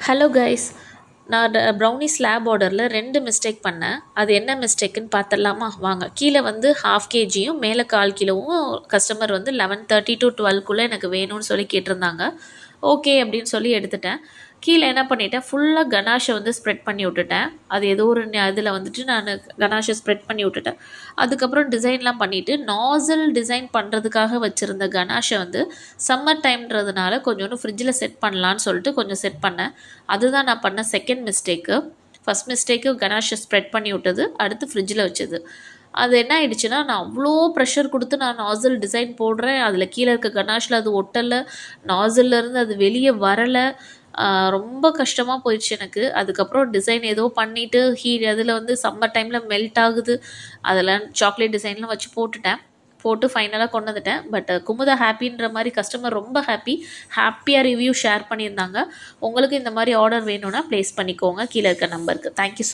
Hello guys, நான் brownie slab ஆர்டரில் 2 mistake பண்ணேன். அது என்ன மிஸ்டேக்குன்னு பார்த்துடலாமா? வாங்க. கீழே வந்து 1/2 kgயும் மேலே 1/4 கிலோவும் கஸ்டமர் வந்து 11:30 to 12க்குள்ளே எனக்கு வேணும்னு சொல்லி கேட்டிருந்தாங்க. ஓகே அப்படின்னு சொல்லி எடுத்துட்டேன். கீழே என்ன பண்ணிட்டேன், ஃபுல்லாக கனாஷை வந்து ஸ்ப்ரெட் பண்ணி விட்டுட்டேன். அது ஏதோ ஒரு இதில் வந்துட்டு நான் கனாஷை ஸ்ப்ரெட் பண்ணி விட்டுட்டேன். அதுக்கப்புறம் டிசைன்லாம் பண்ணிவிட்டு நாசல் டிசைன் பண்ணுறதுக்காக வச்சுருந்த கனாஷை வந்து சம்மர் டைம்ன்றதுனால கொஞ்சோண்டு ஃப்ரிட்ஜில் செட் பண்ணலான்னு சொல்லிட்டு கொஞ்சம் செட் பண்ணேன். அதுதான் நான் பண்ண செகண்ட் மிஸ்டேக்கு. ஃபஸ்ட் மிஸ்டேக்கு கனாஷை ஸ்ப்ரெட் பண்ணி விட்டது, அடுத்து ஃப்ரிட்ஜில் வச்சது. அது என்ன ஆயிடுச்சுன்னா, நான் அவ்வளோ ப்ரெஷர் கொடுத்து நான் நாசல் டிசைன் போடுறேன். அதில் கீழே இருக்க கனாஷில் அது ஒட்டலை, நாசல்லேருந்து அது வெளியே வரலை. ரொம்ப கஷ்டமாக போயிடுச்சு எனக்கு. அதுக்கப்புறம் டிசைன் ஏதோ பண்ணிவிட்டு அதில் வந்து சம்மர் டைமில் மெல்ட் ஆகுது. அதெல்லாம் சாக்லேட் டிசைன்லாம் வச்சு போட்டு ஃபைனலாக கொண்டு வந்துட்டேன். பட் குமுதா ஹாப்பின்ற மாதிரி கஸ்டமர் ரொம்ப ஹாப்பியாக ரிவ்யூ ஷேர் பண்ணியிருந்தாங்க. உங்களுக்கு இந்த மாதிரி ஆர்டர் வேணும்னா ப்ளேஸ் பண்ணிக்கோங்க கீழே இருக்க நம்பருக்கு. தேங்க்யூ.